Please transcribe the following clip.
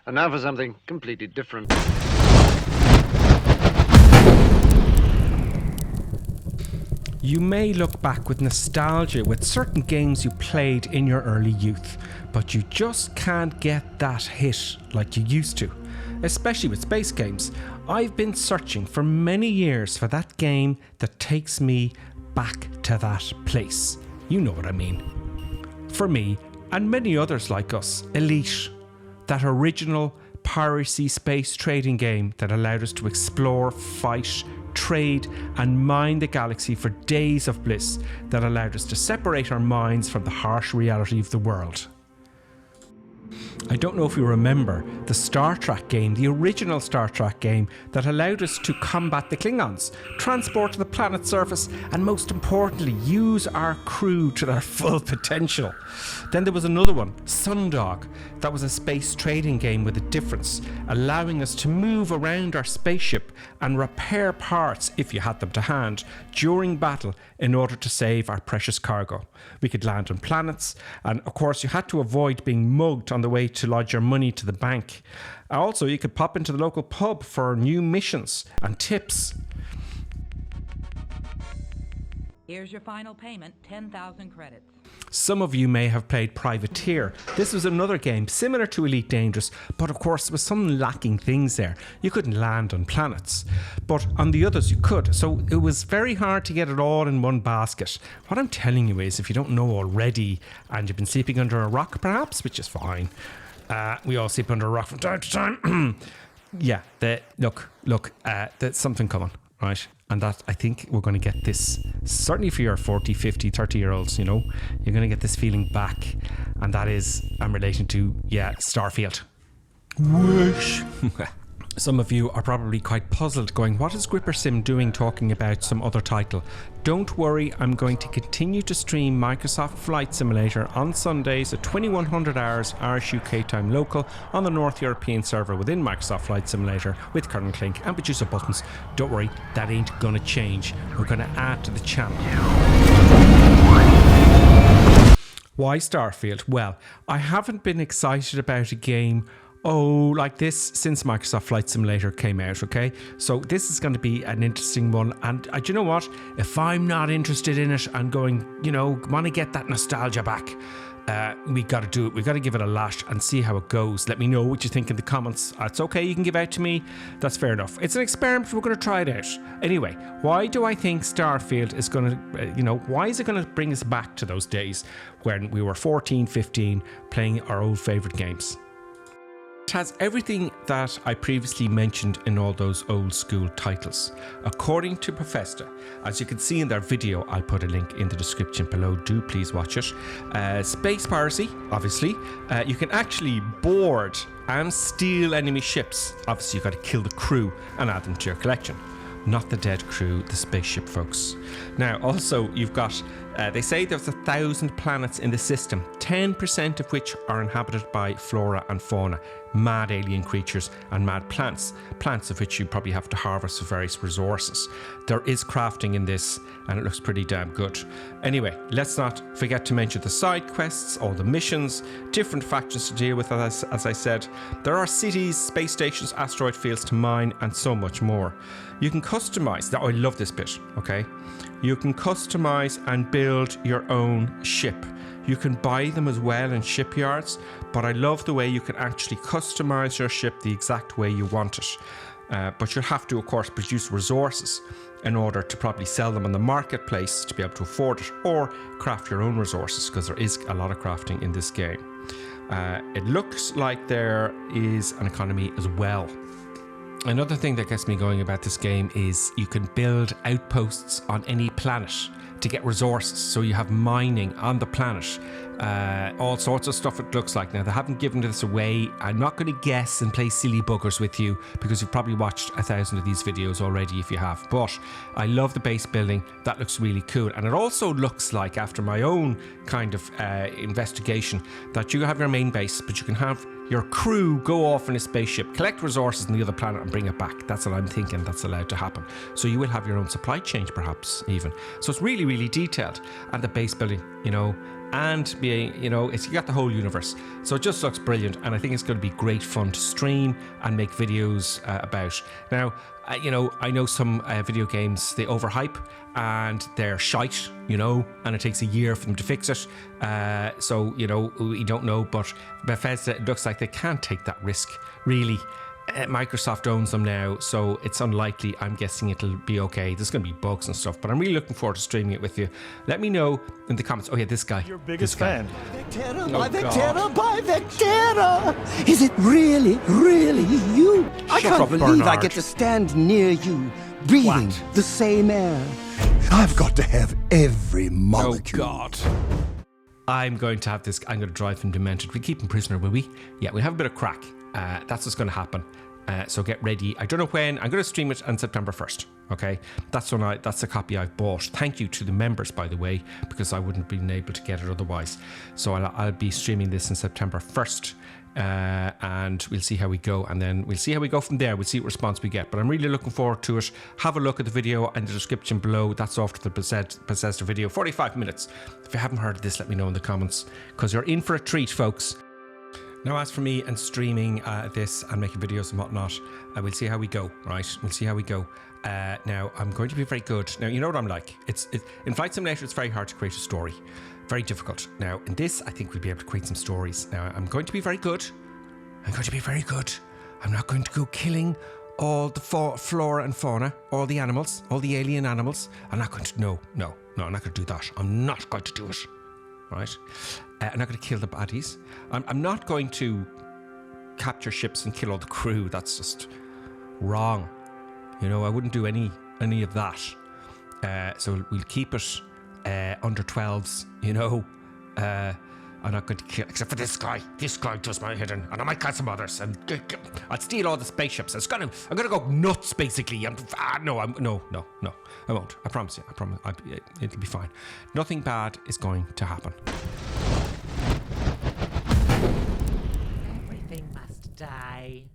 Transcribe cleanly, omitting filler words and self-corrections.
And now for something completely different. You may look back with nostalgia with certain games you played in your early youth, but you just can't get that hit like you used to, especially with space games. I've been searching for many years for that game that takes me back to that place. You know what I mean. For me, and many others like us, Elite, that original piracy space trading game that allowed us to explore, fight, trade and mine the galaxy for days of bliss, that allowed us to separate our minds from the harsh reality of the world. I don't know if you remember the Star Trek game, the original Star Trek game that allowed us to combat the Klingons, transport to the planet's surface, and most importantly, use our crew to their full potential. Then there was another one, Sundog, that was a space trading game with a difference, allowing us to move around our spaceship and repair parts, if you had them to hand, during battle in order to save our precious cargo. We could land on planets, and of course you had to avoid being mugged on the way to lodge your money to the bank. Also, you could pop into the local pub for new missions and tips. Here's your final payment, 10,000 credits. Some of you may have played Privateer. This was another game similar to Elite Dangerous, but of course there was some lacking things there. You couldn't land on planets, but on the others you could, so it was very hard to get it all in one basket. What I'm telling you is, if you don't know already, and you've been sleeping under a rock perhaps, which is fine, we all sleep under a rock from time to time. Yeah, there's something coming, right? And that, I think we're going to get this, certainly for your 40, 50, 30-year-olds, you know, you're going to get this feeling back. And that is, I'm relating to, Starfeild. Whoosh. Some of you are probably quite puzzled, going, what is Grippersim doing talking about some other title? Don't worry, I'm going to continue to stream Microsoft Flight Simulator on Sundays at 2100 hours Irish UK time local on the North European server within Microsoft Flight Simulator with Kernel Clink and producer buttons. Don't worry, that ain't gonna change. We're gonna add to the channel. Why Starfeild? Well, I haven't been excited about a game like this since Microsoft Flight Simulator came out, okay? So this is going to be an interesting one, and do you know what? If I'm not interested in it and going, want to get that nostalgia back, we got to do it. We got to give it a lash and see how it goes. Let me know what you think in the comments. It's okay, you can give out to me. That's fair enough. It's an experiment. We're going to try it out. Anyway, why do I think Starfeild is going to, why is it going to bring us back to those days when we were 14, 15, playing our old favourite games? It has everything that I previously mentioned in all those old school titles. According to Bethesda, as you can see in their video, I'll put a link in the description below, do please watch it. Space piracy, obviously. You can actually board and steal enemy ships. Obviously you've got to kill the crew and add them to your collection. Not the dead crew, the spaceship folks. Now also you've got, they say there's 1,000 planets in the system, 10% of which are inhabited by flora and fauna, mad alien creatures and mad plants of which you probably have to harvest for various resources. There is crafting in this and it looks pretty damn good. Anyway, let's not forget to mention the side quests, all the missions, different factions to deal with, as I said. There are cities, space stations, asteroid fields to mine and so much more. You can customize, I love this bit, okay? You can customize and build your own ship. You can buy them as well in shipyards, but I love the way you can actually customize your ship the exact way you want it. But you'll have to, of course, produce resources in order to probably sell them on the marketplace to be able to afford it, or craft your own resources, because there is a lot of crafting in this game. It looks like there is an economy as well. Another thing that gets me going about this game is you can build outposts on any planet to get resources, so you have mining on the planet, all sorts of stuff it looks like. Now they haven't given this away. I'm not going to guess and play silly buggers with you because you've probably watched 1,000 of these videos already if you have, but I love the base building. That looks really cool, and it also looks like, after my own kind of investigation, that you have your main base, but you can have your crew go off in a spaceship, collect resources on the other planet and bring it back. That's what I'm thinking that's allowed to happen. So you will have your own supply chain perhaps even. So it's really, really detailed. And the base building, and being, you know, you got the whole universe. So it just looks brilliant, and I think it's going to be great fun to stream and make videos about. Now, you know, I know some video games, they overhype and they're shite, you know, and it takes a year for them to fix it. So, you know, we don't know, but Bethesda, it looks like they can't take that risk, really. Microsoft owns them now, so it's unlikely. I'm guessing it'll be okay. There's going to be bugs and stuff, but I'm really looking forward to streaming it with you. Let me know in the comments. Oh yeah, this guy. Your biggest fan. Vectera, Oh, by God. Vectera, by Vectera! Is it really, really you? I Shut can't up, believe I Bernard. get to stand near you, breathing What? the same air. I've got to have every Oh molecule. God. I'm going to have this. I'm going to drive him demented. We keep him prisoner, will we? Yeah, we'll have a bit of crack. That's what's going to happen. So get ready. I don't know when. I'm going to stream it on September 1st. Okay, that's the copy I've bought. Thank you to the members, by the way, because I wouldn't have been able to get it otherwise. So I'll be streaming this on September 1st. And we'll see how we go, and then we'll see how we go from there. We'll see what response we get, but I'm really looking forward to it. Have a look at the video in the description below. That's after the Bethesda video, 45 minutes. If you haven't heard of this, let me know in the comments, because you're in for a treat, folks. Now, as for me and streaming this and making videos and whatnot, we'll see how we go, right? We'll see how we go. Now, I'm going to be very good. Now, you know what I'm like. In Flight Simulator, it's very hard to create a story. Very difficult. Now, in this, I think we'll be able to create some stories. Now, I'm going to be very good. I'm going to be very good. I'm not going to go killing all the flora and fauna, all the animals, all the alien animals. I'm not going to, no, I'm not going to do that. I'm not going to do it, right? I'm not going to kill the baddies. I'm not going to capture ships and kill all the crew. That's just wrong. You know, I wouldn't do any of that. So we'll keep it under 12s, you know. I'm not going to kill, except for this guy. This guy does my hidden, and I might kill some others. And I'll steal all the spaceships. I'm gonna go nuts, basically. No, I won't. I promise you. I promise. It'll be fine. Nothing bad is going to happen. Everything must die.